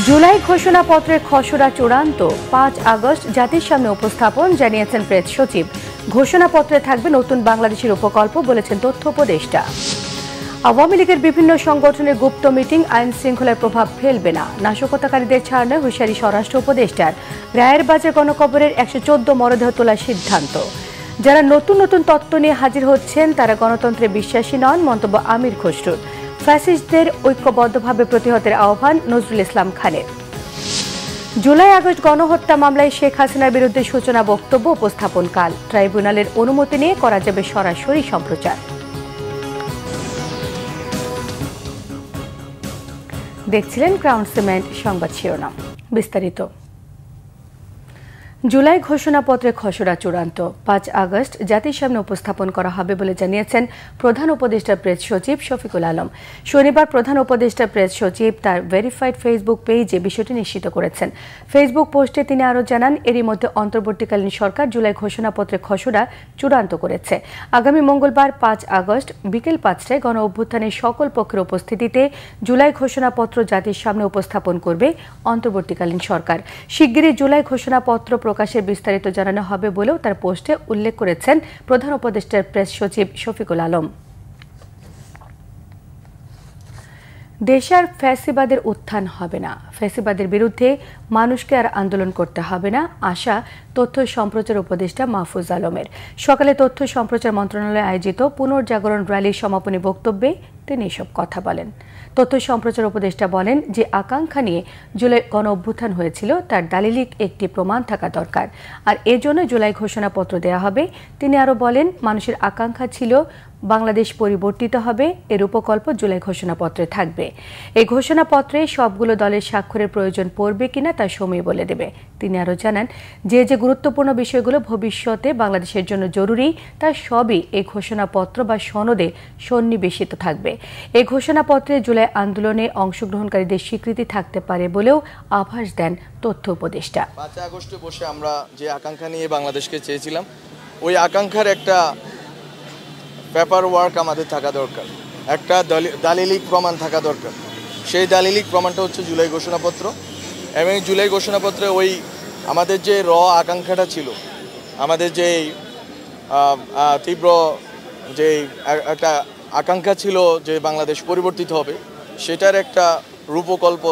জুলাই ঘোষণাপত্রের খসড়া চূড়ান্ত 5 আগস্ট জাতির সামনে উপস্থাপন জানিয়েছেন প্রেস সচিব। ঘোষণাপত্রে থাকবে নতুন বাংলাদেশের উপকল্প বলেছেন তথ্য উপদেষ্টা। আওয়ামী লীগের বিভিন্ন সংগঠনের গুপ্ত মিটিং আইন শৃঙ্খলায় প্রভাব ফেলবে না, নাশকতাকারীদের ছাড় নয় হুঁশিয়ারি স্বরাষ্ট্র উপদেষ্টার। রায়ের বাজার গণকবরের 114 মরদেহ তোলার সিদ্ধান্ত। যারা নতুন নতুন তত্ত্ব নিয়ে হাজির হচ্ছেন তারা গণতন্ত্রে বিশ্বাসী নন, মন্তব্য আমির খসরুর। ফ্যাসিস্টদের ঐক্যবদ্ধভাবে প্রতিহতের আহ্বান নজরুল ইসলাম খানের। জুলাই আগস্ট গণহত্যা মামলায় শেখ হাসিনার বিরুদ্ধে সূচনা বক্তব্য উপস্থাপন কাল। ট্রাইব্যুনালের অনুমতি নিয়ে করা যাবে সরাসরি সম্প্রচার। দেখছিলেন ক্রাউন সিমেন্ট সংবাদ শিরোনাম। বিস্তারিত। জুলাই ঘোষণাপত্রের খসড়া চূড়ান্ত 5 আগস্ট জাতির সামনে উপস্থাপন করা হবে বলে জানিয়েছেন প্রধান উপদেষ্টা প্রেস সচিব শফিকুল আলম। শনিবার প্রধান উপদেষ্টা প্রেস সচিব তার ভেরিফাইড ফেসবুক পেজে বিষয়টি নিশ্চিত করেছেন। ফেসবুক পোস্টে তিনি আরও জানান, এরই মধ্যে অন্তর্বর্তীকালীন সরকার জুলাই ঘোষণাপত্রের খসড়া চূড়ান্ত করেছে। আগামী মঙ্গলবার 5 আগস্ট বিকেল 5টায় গণ অভ্যুত্থানের সকল পক্ষের উপস্থিতিতে জুলাই ঘোষণাপত্র জাতির সামনে উপস্থাপন করবে অন্তর্বর্তীকালীন সরকার। শিগগিরই জুলাই ঘোষণাপত্র প্রকাশের বিস্তারিত জানানো হবে বলেও তার পোস্টে উল্লেখ করেছেন প্রধান উপদেষ্টার প্রেস সচিব শফিকুল আলম। দেশে আর ফ্যাসিবাদের উত্থান হবে না, ফ্যাসিবাদের বিরুদ্ধে মানুষকে আর আন্দোলন করতে হবে না, আশা তথ্য সম্প্রচার উপদেষ্টা মাহফুজ আলমের। সকালে তথ্য সম্প্রচার মন্ত্রণালয়ে আয়োজিত পুনর্জাগরণ র্যালির সমাপনী বক্তব্যে তিনি এসব কথা বলেন। তথ্য সম্প্রচার উপদেষ্টা বলেন, যে আকাঙ্ক্ষা নিয়ে জুলাই গণ অভ্যুত্থান হয়েছিল তার দালিলিক একটি প্রমাণ থাকা দরকার, আর এজন্য জুলাই ঘোষণাপত্র দেয়া হবে। তিনি আরও বলেন, মানুষের আকাঙ্ক্ষা ছিল বাংলাদেশ পরিবর্তিত হবে, এর উপকল্প জুলাই ঘোষণাপত্রে থাকবে। এই ঘোষণাপত্রে সবগুলো দলের স্বাক্ষরের প্রয়োজন পড়বে কিনা তা সময় বলে দেবে। তিনি আরও জানান, যে যে গুরুত্বপূর্ণ বিষয়গুলো ভবিষ্যতে বাংলাদেশের জন্য জরুরি তা সবই এই ঘোষণাপত্র বা সনদে সন্নিবেশিত থাকবে। এই ঘোষণাপত্রে জুলাই আন্দোলনে অংশগ্রহণকারীদের স্বীকৃতি থাকতে পারে বলেও আভাস দেন তথ্য উপদেষ্টা। 5 আগস্টে বসে আমরা যে আকাঙ্ক্ষা নিয়ে বাংলাদেশকে চেয়েছিলাম, ওই আকাঙ্ক্ষার একটা পেপার ওয়ার্ক আমাদের থাকা দরকার, একটা দালিলিক প্রমাণ থাকা দরকার। সেই দালিলিক প্রমাণটা হচ্ছে জুলাই ঘোষণাপত্র। এবং জুলাই ঘোষণাপত্রে ওই আমাদের যে আকাঙ্ক্ষাটা ছিল, আমাদের যে তীব্র যে একটা আকাঙ্ক্ষা ছিল যে বাংলাদেশ পরিবর্তিত হবে, সেটার একটা রূপকল্প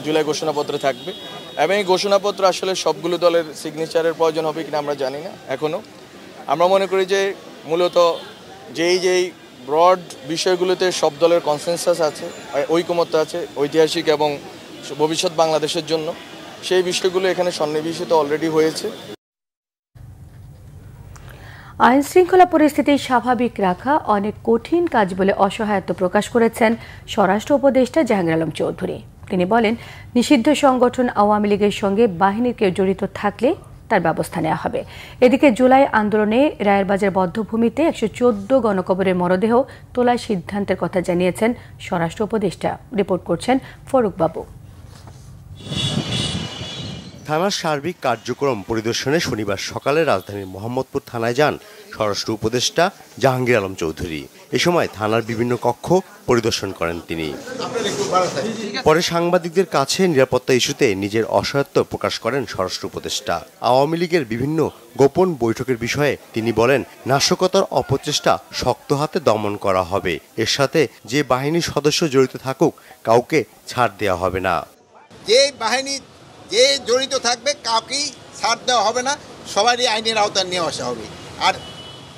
জুলাই ঘোষণাপত্রে থাকবে। এবং এই ঘোষণাপত্র আসলে সবগুলো দলের সিগনেচারের প্রয়োজন হবে কিনা আমরা জানি না এখনও। আমরা মনে করি যে মূলত যেই ব্রড বিষয়গুলোতে সব দলের কনসেনসাস আছে, ঐকমত্য আছে ঐতিহাসিক এবং ভবিষ্যৎ বাংলাদেশের জন্য, সেই বিষয়গুলো এখানে সন্নিবেশিত অলরেডি হয়েছে। আইন শৃঙ্খলা পরিস্থিতি স্বাভাবিক রাখা অনেক কঠিন কাজ বলে অসহায়ত্ব প্রকাশ করেছেন স্বরাষ্ট্র উপদেষ্টা জাহাঙ্গীর আলম চৌধুরী। তিনি বলেন, নিষিদ্ধ সংগঠন আওয়ামী লীগের সঙ্গে বাহিনীর কেউ জড়িত থাকলে তার ব্যবস্থা নেওয়া হবে। এদিকে জুলাই আন্দোলনে রায়ের বাজার বধ্যভূমিতে 114 গণকবরের মরদেহ তোলার সিদ্ধান্তের কথা জানিয়েছেন স্বরাষ্ট্র উপদেষ্টা। রিপোর্ট করছেন ফরুক বাবু। থানার সার্বিক কার্যক্রম পরিদর্শনে শনিবার সকালে রাজধানীর মোহাম্মদপুর থানায় যান স্বরাষ্ট্র উপদেষ্টা জাহাঙ্গীর আলম চৌধুরী। এ সময় থানার বিভিন্ন কক্ষ পরিদর্শন করেন তিনি। পরে সাংবাদিকদের কাছে নিরাপত্তা ইস্যুতে নিজের অসহায়ত্ব প্রকাশ করেন স্বরাষ্ট্র উপদেষ্টা। আওয়ামী লীগের বিভিন্ন গোপন বৈঠকের বিষয়ে তিনি বলেন, নাশকতার অপচেষ্টা শক্ত হাতে দমন করা হবে। এর সাথে যে বাহিনীর সদস্য জড়িত থাকুক কাউকে ছাড় দেওয়া হবে না। যে বাহিনী যে জড়িত থাকবে কাউকেই ছাড় দেওয়া হবে না, সবারই আইনের আওতায় নিয়ে আসা হবে। আর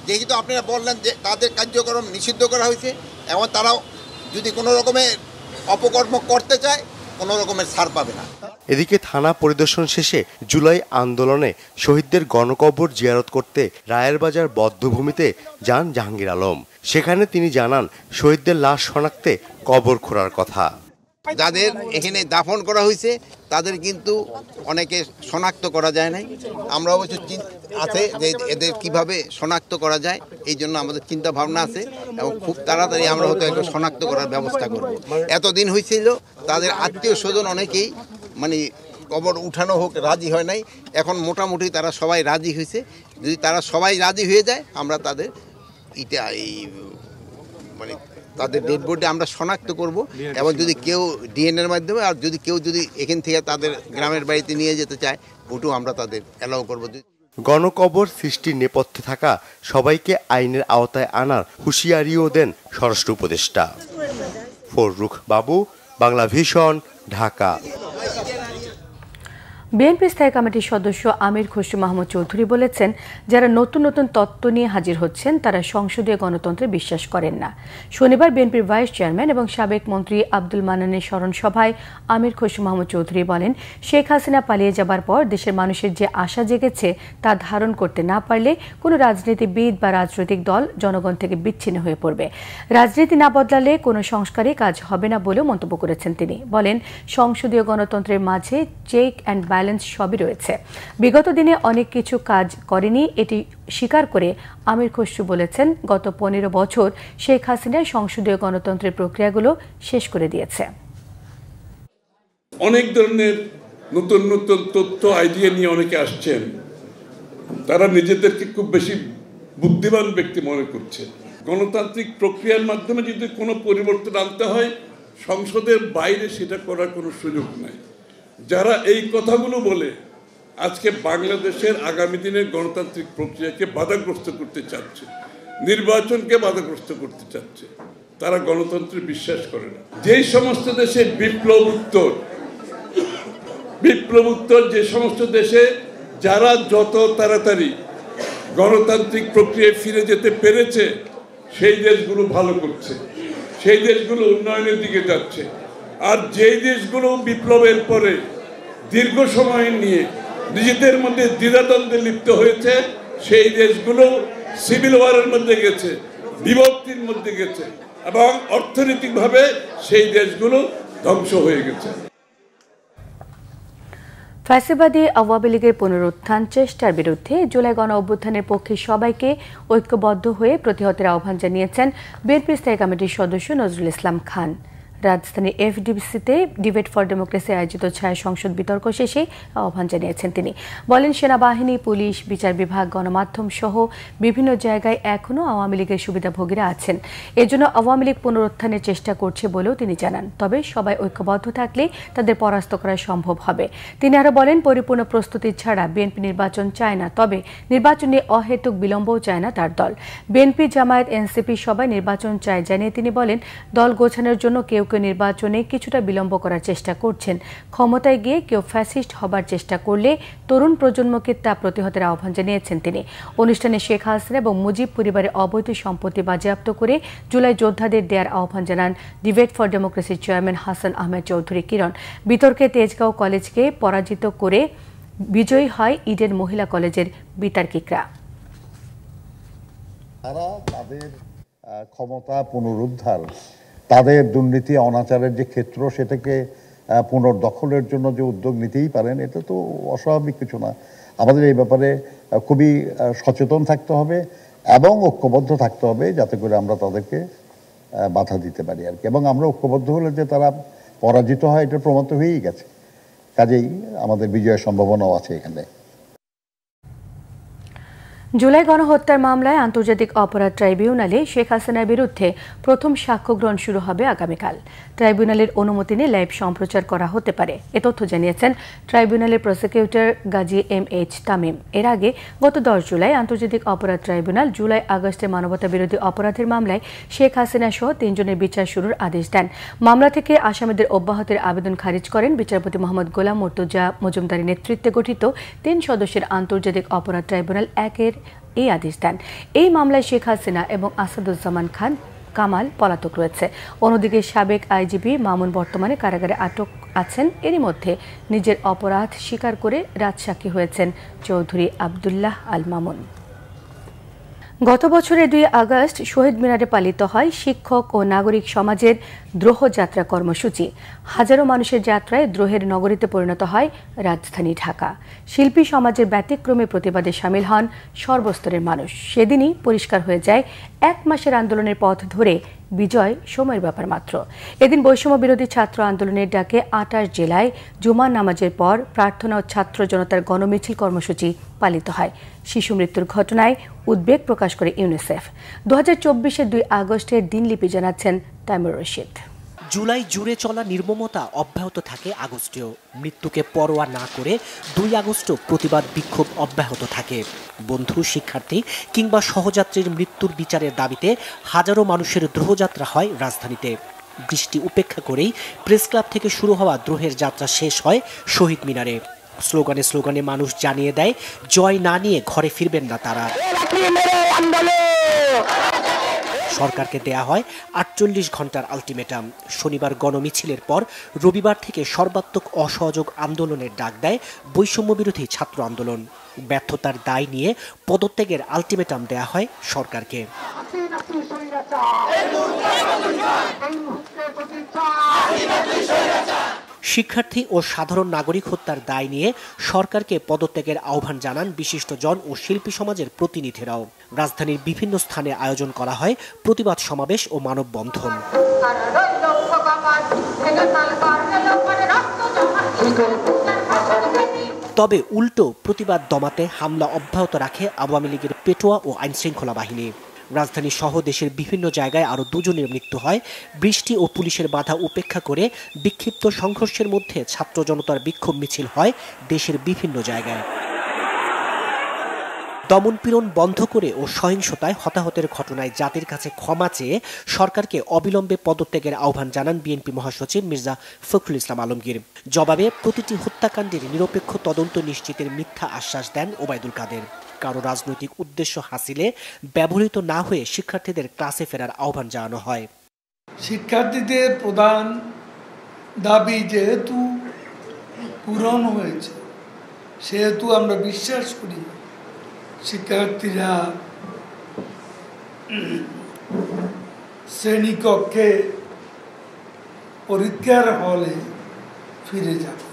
যেহেতু আপনারা বললেন যে তাদের কার্যক্রম নিষিদ্ধ করা হয়েছে, এবং তারাও যদি কোনো রকমের অপকর্ম করতে চায় কোনো রকমের ছাড় পাবে না। এদিকে থানা পরিদর্শন শেষে জুলাই আন্দোলনে শহীদদের গণকবর জিয়ারত করতে রায়ের বাজার বধ্যভূমিতে যান জাহাঙ্গীর আলম। সেখানে তিনি জানান, শহীদদের লাশ শনাক্তে কবর খোঁড়ার কথা। যাদের এখানে দাফন করা হয়েছে তাদের কিন্তু অনেকে শনাক্ত করা যায় নাই। আমরা অবশ্য আছে যে এদের কিভাবে শনাক্ত করা যায়, এই জন্য আমাদের চিন্তা ভাবনা আছে, এবং খুব তাড়াতাড়ি আমরা হয়তো একটা শনাক্ত করার ব্যবস্থা করব। এতদিন হয়েছিল তাদের আত্মীয় স্বজন অনেকেই মানে কবর উঠানো হোক রাজি হয় নাই, এখন মোটামুটি তারা সবাই রাজি হয়েছে। যদি তারা সবাই রাজি হয়ে যায় আমরা তাদের এই মানে তাদের ডেড বডি আমরা শনাক্ত করব এবং যদি কেউ ডিএনএর মাধ্যমে আর যদি কেউ এখান থেকে তাদের গ্রামের বাড়িতে নিয়ে যেতে চায় ওটাও আমরা তাদের অ্যালাউ করব। গণকবর সৃষ্টির নেপথ্যে থাকা সবাইকে আইনের আওতায় আনার হুঁশিয়ারিও দেন স্বরাষ্ট্র উপদেষ্টা। ফররুখ বাবু, বাংলা ভিশন, ঢাকা। বিএনপি স্থায়ী কমিটির সদস্য আমির খসরু মাহমুদ চৌধুরী বলেছেন, যারা নতুন নতুন তত্ত্ব নিয়ে হাজির হচ্ছেন তারা সংসদীয় গণতন্ত্রে বিশ্বাস করেন না। শনিবার বিএনপির ভাইস চেয়ারম্যান এবং সাবেক মন্ত্রী আব্দুল মান্নানের স্মরণ সভায় আমির খসরু মাহমুদ চৌধুরী বলেন, শেখ হাসিনা পালিয়ে যাবার পর দেশের মানুষের যে আশা জেগেছে তা ধারণ করতে না পারলে কোনো রাজনীতিবিদ বা রাজনৈতিক দল জনগণ থেকে বিচ্ছিন্ন হয়ে পড়বে। রাজনীতি না বদলালে কোনো সংস্কারে কাজ হবে না বলেও মন্তব্য করেছেন তিনি। বলেন, সংসদীয় গণতন্ত্রের মাঝে চেক অ্যান্ড ব্যালেন্স সবই রয়েছে। বিগত দিনে অনেক কিছু কাজ করেনি, এটি স্বীকার করে আমির খসরু বলেছেন, গত 15 বছর শেখ হাসিনা সংসদীয় গণতন্ত্রের প্রক্রিয়াগুলো শেষ করে দিয়েছে। অনেক ধরনের নতুন নতুন তথ্য আইডিয়া নিয়ে অনেকে আসছেন, তারা নিজেদেরকে খুব বেশি বুদ্ধিমান ব্যক্তি মনে করছে। গণতান্ত্রিক প্রক্রিয়ার মাধ্যমে যদি কোনো পরিবর্তন আনতে হয়, সংসদের বাইরে সেটা করার কোনো সুযোগ নাই। যারা এই কথাগুলো বলে আজকে বাংলাদেশের আগামী দিনের গণতান্ত্রিক প্রক্রিয়াকে বাধাগ্রস্ত করতে চাচ্ছে, নির্বাচনকে বাধাগ্রস্ত করতে চাচ্ছে, তারা গণতন্ত্রে বিশ্বাস করে না। যেই সমস্ত দেশে বিপ্লবোত্তর যে সমস্ত দেশে যারা যত তাড়াতাড়ি গণতান্ত্রিক প্রক্রিয়ায় ফিরে যেতে পেরেছে, সেই দেশগুলো ভালো করছে, সেই দেশগুলো উন্নয়নের দিকে যাচ্ছে। আর যেই দেশগুলো বিপ্লবের পরে দীর্ঘ সময় নিয়ে নিজেদের মধ্যে দ্বিধাদ্বন্দ্বে লিপ্ত হয়েছে, সেই দেশগুলো সিভিল ওয়ারের মধ্যে গেছে, বিভক্তির মধ্যে গেছে এবং অর্থনৈতিকভাবে সেই দেশগুলো ধ্বংস হয়ে গেছে। ফ্যাসিবাদী আওয়ামী লীগের পুনরুত্থান চেষ্টার বিরুদ্ধে জুলাই গণ অভ্যুত্থানের পক্ষে সবাইকে ঐক্যবদ্ধ হয়ে প্রতিহতের আহ্বান জানিয়েছেন বিএনপি স্থায়ী কমিটির সদস্য নজরুল ইসলাম খান। রাজধানী এফডিসিতে ডিবেট ফর ডেমোক্রেসি আয়োজিত ছায়া সংসদ বিতর্ক শেষে আহ্বান জানিয়েছেন তিনি। বলেন, সেনাবাহিনী, পুলিশ, বিচার বিভাগ, গণমাধ্যম সহ বিভিন্ন জায়গায় এখনও আওয়ামী লীগের সুবিধাভোগীরা আছেন। এজন্য আওয়ামী লীগ পুনরুত্থানের চেষ্টা করছে বলেও তিনি জানান। তবে সবাই ঐক্যবদ্ধ থাকলে তাদের পরাস্ত করা সম্ভব হবে। তিনি আরও বলেন, পরিপূর্ণ প্রস্তুতি ছাড়া বিএনপি নির্বাচন চায় না, তবে নির্বাচনে অহেতুক বিলম্বও চায় না তার দল। বিএনপি, জামায়াত, এনসিপি সবাই নির্বাচন চায় জানিয়ে তিনি বলেন, দল গোছানোর জন্য কেউ নির্বাচনে কিছুটা বিলম্ব করার চেষ্টা করছেন। ক্ষমতায় গিয়ে কেউ ফ্যাসিস্ট হবার চেষ্টা করলে তরুণ প্রজন্মকে তা প্রতিহতের আহ্বান জানিয়েছেন তিনি। অনুষ্ঠানে শেখ হাসিনা এবং মুজিব পরিবারের অবৈধ সম্পত্তি বাজেয়াপ্ত করে জুলাই যোদ্ধাদের দেওয়ার আহ্বান জানান ডিবেট ফর ডেমোক্রেসির চেয়ারম্যান হাসান আহমেদ চৌধুরী কিরণ। বিতর্কে তেজগাঁও কলেজকে পরাজিত করে বিজয়ী হয় ইডেন মহিলা কলেজের বিতার্কিকরা। তারা তাদের ক্ষমতা পুনরুদ্ধার, তাদের দুর্নীতি অনাচারের যে ক্ষেত্র সেটাকে পুনর্দখলের জন্য যে উদ্যোগ নিতেই পারেন, এটা তো অস্বাভাবিক কিছু না। আমাদের এই ব্যাপারে খুবই সচেতন থাকতে হবে এবং ঐক্যবদ্ধ থাকতে হবে, যাতে করে আমরা তাদেরকে বাধা দিতে পারি আর কি। এবং আমরা ঐক্যবদ্ধ হলে যে তারা পরাজিত হয় এটা প্রমাণিত হয়েই গেছে, কাজেই আমাদের বিজয়ের সম্ভাবনাও আছে এখানে। জুলাই গণহত্যার মামলায় আন্তর্জাতিক অপরাধ ট্রাইব্যুনালে শেখ হাসিনার বিরুদ্ধে প্রথম সাক্ষ্য গ্রহণ শুরু হবে আগামীকাল। ট্রাইব্যুনালের অনুমতি নিয়ে লাইভ সম্প্রচার করা হতে পারে, এ তথ্য জানিয়েছেন ট্রাইব্যুনালের প্রসিকিউটর গাজী এম.এইচ. তামিম। এর আগে গত 10 জুলাই আন্তর্জাতিক অপরাধ ট্রাইব্যুনাল জুলাই আগস্টে মানবতা বিরোধী অপরাধের মামলায় শেখ হাসিনা সহ 3 জনের বিচার শুরুর আদেশ দেন। মামলা থেকে আসামিদের অব্যাহতির আবেদন খারিজ করেন বিচারপতি মোহাম্মদ গোলাম মুর্তজা মজুমদারের নেতৃত্বে গঠিত 3 সদস্যের আন্তর্জাতিক অপরাধ ট্রাইব্যুনাল 1-এর এই আদেশ দেন। এই মামলায় শেখ হাসিনা এবং আসাদুজ্জামান খান কামাল পলাতক রয়েছে। অন্যদিকে সাবেক আইজিপি মামুন বর্তমানে কারাগারে আটক আছেন। এরই মধ্যে নিজের অপরাধ স্বীকার করে রাজসাক্ষী হয়েছেন চৌধুরী আবদুল্লাহ আল মামুন। গত বছরের 2 আগস্ট শহীদ মিনারে পালিত হয় শিক্ষক ও নাগরিক সমাজের দ্রোহ যাত্রা কর্মসূচি। হাজারো মানুষের যাত্রায় দ্রোহের নগরীতে পরিণত হয় রাজধানী ঢাকা। শিল্পী সমাজের ব্যতিক্রমী প্রতিবাদে সামিল হন সর্বস্তরের মানুষ। সেদিনই পরিষ্কার হয়ে যায় 1 মাসের আন্দোলনের পথ ধরে বিজয় সময়ের ব্যাপার মাত্র। এদিন বৈষম্য বিরোধী ছাত্র আন্দোলনের ডাকে 28 জেলায় জুমার নামাজের পর প্রার্থনা ও ছাত্র জনতার গণমিছিল কর্মসূচি পালিত হয়। শিশু মৃত্যুর ঘটনায় উদ্বেগ প্রকাশ করে ইউনিসেফ। 2024-এর 2 আগস্টের দিনলিপি জানাচ্ছেন তাইমুর রশিদ। জুলাই জুড়ে চলা নির্মমতা অব্যাহত থাকে আগস্টেও। মৃত্যুকে পরোয়া না করে 2 আগস্টও প্রতিবাদ বিক্ষোভ অব্যাহত থাকে। বন্ধু, শিক্ষার্থী কিংবা সহযাত্রীর মৃত্যুর বিচারের দাবিতে হাজারো মানুষের দ্রোহযাত্রা হয় রাজধানীতে। বৃষ্টি উপেক্ষা করেই প্রেস ক্লাব থেকে শুরু হওয়া দ্রোহের যাত্রা শেষ হয় শহীদ মিনারে। স্লোগানে স্লোগানে মানুষ জানিয়ে দেয়, জয় না নিয়ে ঘরে ফিরবেন না তারা। সরকারকে দেয়া হয় 48 ঘন্টার আলটিমেটাম। শনিবার গণমিছিলের পর রবিবার থেকে সর্বাত্মক অসহযোগ আন্দোলনের ডাক দেয় বৈষম্য বিরোধী ছাত্র আন্দোলন। ব্যর্থতার দায় নিয়ে পদত্যাগের আলটিমেটাম দেয়া হয় সরকারকে। শিক্ষার্থী ও সাধারণ নাগরিক হত্যার দায় নিয়ে সরকারকে পদত্যাগের আহ্বান জানান বিশিষ্টজন ও শিল্পী সমাজের প্রতিনিধিরাও। রাজধানীর বিভিন্ন স্থানে আয়োজন করা হয় প্রতিবাদ সমাবেশ ও মানববন্ধন। তবে উল্টো প্রতিবাদ দমাতে হামলা অব্যাহত রাখে আওয়ামী লীগের পেটোয়া ও আইনশৃঙ্খলা বাহিনী। রাজধানী সহ দেশের বিভিন্ন জায়গায় আরও 2 জনের মৃত্যু হয়। বৃষ্টি ও পুলিশের বাধা উপেক্ষা করে বিক্ষিপ্ত সংঘর্ষের মধ্যে ছাত্র জনতার বিক্ষোভ মিছিল হয় দেশের বিভিন্ন জায়গায়। দমনপীড়ন বন্ধ করে ও সহিংসতায় হতাহতের ঘটনায় জাতির কাছে ক্ষমা চেয়ে সরকারকে অবিলম্বে পদত্যাগের আহ্বান জানান বিএনপি মহাসচিব মির্জা ফখরুল ইসলাম আলমগীর। জবাবে প্রতিটি হত্যাকাণ্ডের নিরপেক্ষ তদন্ত নিশ্চিতের মিথ্যা আশ্বাস দেন ওবায়দুল কাদের। কারো রাজনৈতিক উদ্দেশ্য হাসিলে ব্যবহৃত না হয়ে শিক্ষার্থীদের ক্লাসে ফেরার আহ্বান জানানো হয়। শিক্ষার্থীদের প্রধান দাবি যেহেতু পূরণ হয়েছে, সেহেতু আমরা বিশ্বাস করি শিক্ষার্থীরা শ্রেণীকক্ষে পরীক্ষার হলে ফিরে যাবে।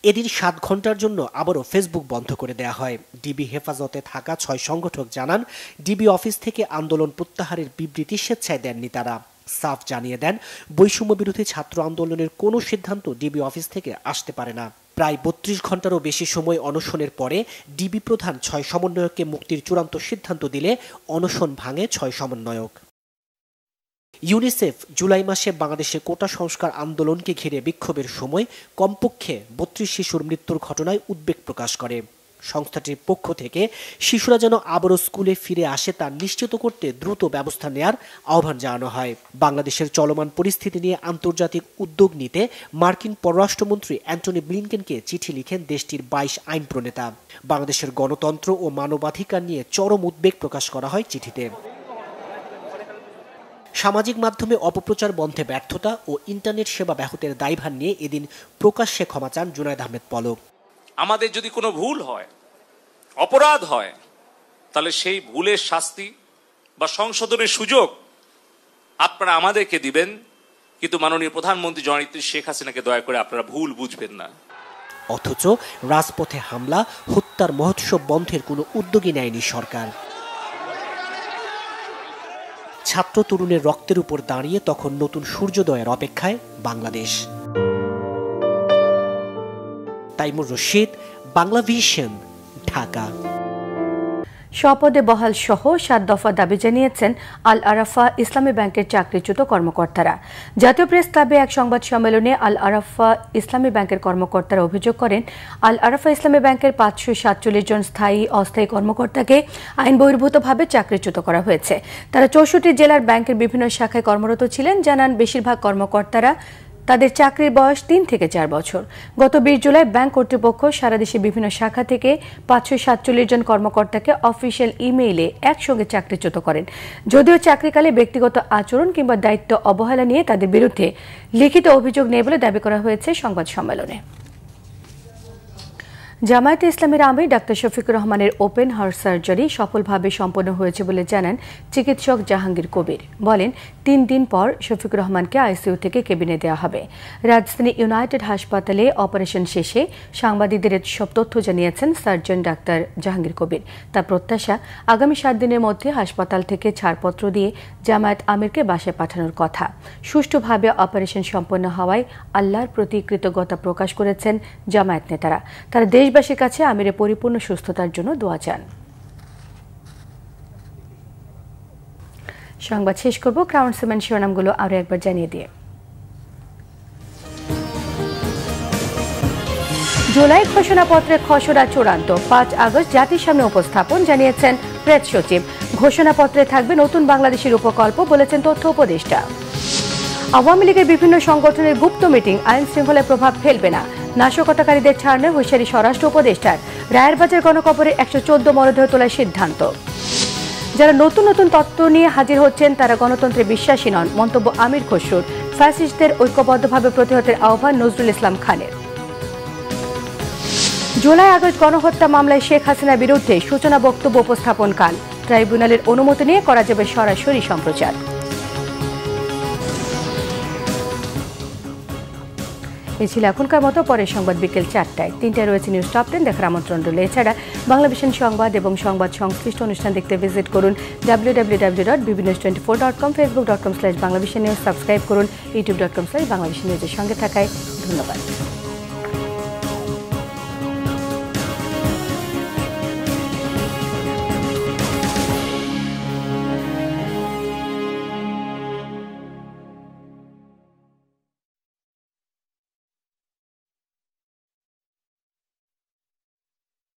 এদিন 7 ঘন্টার জন্য আবারও ফেসবুক বন্ধ করে দেয়া হয়। ডিবি হেফাজতে থাকা 6 সংগঠক জানান, ডিবি অফিস থেকে আন্দোলন প্রত্যাহারের বিবৃতি স্বেচ্ছায় দেননি তারা। সাফ জানিয়ে দেন, বৈষম্য বিরোধী ছাত্র আন্দোলনের কোনো সিদ্ধান্ত ডিবি অফিস থেকে আসতে পারে না। প্রায় 32 ঘন্টারও বেশি সময় অনশনের পরে ডিবি প্রধান 6 সমন্বয়ককে মুক্তির চূড়ান্ত সিদ্ধান্ত দিলে অনশন ভাঙে 6 সমন্বয়ক। ইউনিসেফ জুলাই মাসে বাংলাদেশে কোটা সংস্কার আন্দোলনকে ঘিরে বিক্ষোভের সময় কমপক্ষে 32 শিশুর মৃত্যুর ঘটনায় উদ্বেগ প্রকাশ করে। সংস্থাটির পক্ষ থেকে শিশুরা যেন আবারও স্কুলে ফিরে আসে তা নিশ্চিত করতে দ্রুত ব্যবস্থা নেয়ার আহ্বান জানানো হয়। বাংলাদেশের চলমান পরিস্থিতি নিয়ে আন্তর্জাতিক উদ্যোগ নিতে মার্কিন পররাষ্ট্রমন্ত্রী অ্যান্টনি ব্লিনকেনকে চিঠি লিখেন দেশটির 22 আইন প্রণেতা। বাংলাদেশের গণতন্ত্র ও মানবাধিকার নিয়ে চরম উদ্বেগ প্রকাশ করা হয় চিঠিতে। সামাজিক মাধ্যমে অপপ্রচার বন্ধে ব্যর্থতা ও ইন্টারনেট সেবা ব্যাহতের দায়ভার নিয়ে এদিন প্রকাশ্যে ক্ষমা চান জুনায়েদ আহমেদ পলক। আমাদের যদি কোনো ভুল হয়, অপরাধ হয়, তাহলে সেই ভুলের শাস্তি বা সংশোধনের সুযোগ আপনারা আমাদেরকে দিবেন, কিন্তু মাননীয় প্রধানমন্ত্রী জননেত্রী শেখ হাসিনাকে দয়া করে আপনারা ভুল বুঝবেন না। অথচ রাজপথে হামলা, হত্যার মহোৎসব বন্ধের কোনো উদ্যোগই নেয়নি সরকার। ছাত্র তরুণের রক্তের উপর দাঁড়িয়ে তখন নতুন সূর্যোদয়ের অপেক্ষায় বাংলাদেশ। তাইমুর রশিদ, বাংলা ভিশন, ঢাকা। স্বপদে বহাল সহ 7 দফা দাবি জানিয়েছেন আল আরাফা ইসলামী ব্যাংকের চাকরিচ্যুত কর্মকর্তারা। জাতীয় প্রেস ক্লাবে এক সংবাদ সম্মেলনে আল আরাফা ইসলামী ব্যাংকের কর্মকর্তারা অভিযোগ করেন, আল আরাফা ইসলামী ব্যাংকের 547 জন স্থায়ী অস্থায়ী কর্মকর্তাকে আইন বহির্ভূতভাবে চাকরিচ্যুত করা হয়েছে। তারা 64 জেলার ব্যাংকের বিভিন্ন শাখায় কর্মরত ছিলেন। জানান, বেশিরভাগ কর্মকর্তারা তাদের চাকরির বয়স 3 থেকে 4 বছর। গত 20 জুলাই ব্যাংক কর্তৃপক্ষ সারা দেশে বিভিন্ন শাখা থেকে 547 জন কর্মকর্তাকে অফিসিয়াল ইমেইলে একসঙ্গে চাকরিচ্যুত করেন। যদিও চাকরিকালে ব্যক্তিগত আচরণ কিংবা দায়িত্ব অবহেলা নিয়ে তাদের বিরুদ্ধে লিখিত অভিযোগ নেই বলে দাবি করা হয়েছে সংবাদ সম্মেলনে। জামায়াতে ইসলামের আমির ডাক্তার শফিকুর রহমানের ওপেন হার্ট সার্জারি সফলভাবে সম্পন্ন হয়েছে বলে জানান চিকিৎসক জাহাঙ্গীর কবির। বলেন 3 দিন পর শফিকুর রহমানকে আইসিইউ থেকে কেবিনে দেওয়া হবে। রাজধানী ইউনাইটেড হাসপাতালে অপারেশন শেষে সাংবাদিকদের সব তথ্য জানিয়েছেন সার্জন ডাক্তার জাহাঙ্গীর কবির। তার প্রত্যাশা আগামী 7 দিনের মধ্যে হাসপাতাল থেকে ছাড়পত্র দিয়ে জামায়াত আমিরকে বাসায় পাঠানোর কথা। সুষ্ঠুভাবে অপারেশন সম্পন্ন হওয়ায় আল্লাহর প্রতি কৃতজ্ঞতা প্রকাশ করেছেন জামায়াত নেতারা। তারা দেশবাসীর কাছে আমিরের পরিপূর্ণ সুস্থতার জন্য দোয়া চান। সংবাদ শেষ করব ক্রাউন সিমেন্ট শিরোনামগুলো আরো একবার জানিয়ে দিয়ে। জুলাই ঘোষণাপত্রের খসড়া চূড়ান্ত, 5 আগস্ট জাতির সামনে উপস্থাপন, জানিয়েছেন প্রেস সচিব। ঘোষণাপত্রে থাকবে নতুন বাংলাদেশের উপকল্প, বলেছেন তথ্য উপদেষ্টা। আওয়ামী লীগের বিভিন্ন সংগঠনের গুপ্ত মিটিং আইন শৃঙ্খলায় প্রভাব ফেলবে না, নাশকতাকারীদের ছাড়নে হুঁশিয়ারি স্বরাষ্ট্র উপদেষ্টার। রায়ের বাজার গণকবরে 114 মরদেহ তোলার সিদ্ধান্ত। যারা নতুন নতুন তত্ত্ব নিয়ে হাজির হচ্ছেন তারা গণতন্ত্রে বিশ্বাসী নন, মন্তব্য আমির খসরুর। ফ্যাসিস্টদের ঐক্যবদ্ধভাবে প্রতিহতের আহ্বান নজরুল ইসলাম খানের। জুলাই আগস্ট গণহত্যা মামলায় শেখ হাসিনার বিরুদ্ধে সূচনা বক্তব্য উপস্থাপন কাল। ট্রাইব্যুনালের অনুমতি নিয়ে করা যাবে সরাসরি সম্প্রচার। এই ছিল এখনকার মতো। পরের সংবাদ বিকেল 4টায়। 3টায় রয়েছে নিউজ টপ 10 দেখার আমন্ত্রণ রইল। এছাড়া বাংলাভিশন সংবাদ এবং সংবাদ সংশ্লিষ্ট অনুষ্ঠান দেখতে ভিজিট করুন www.bbnews24.com, facebook.com/banglavishnnews, সাবস্ক্রাইব করুন youtube.com/banglavishnnews। এর সঙ্গে থাকায় ধন্যবাদ।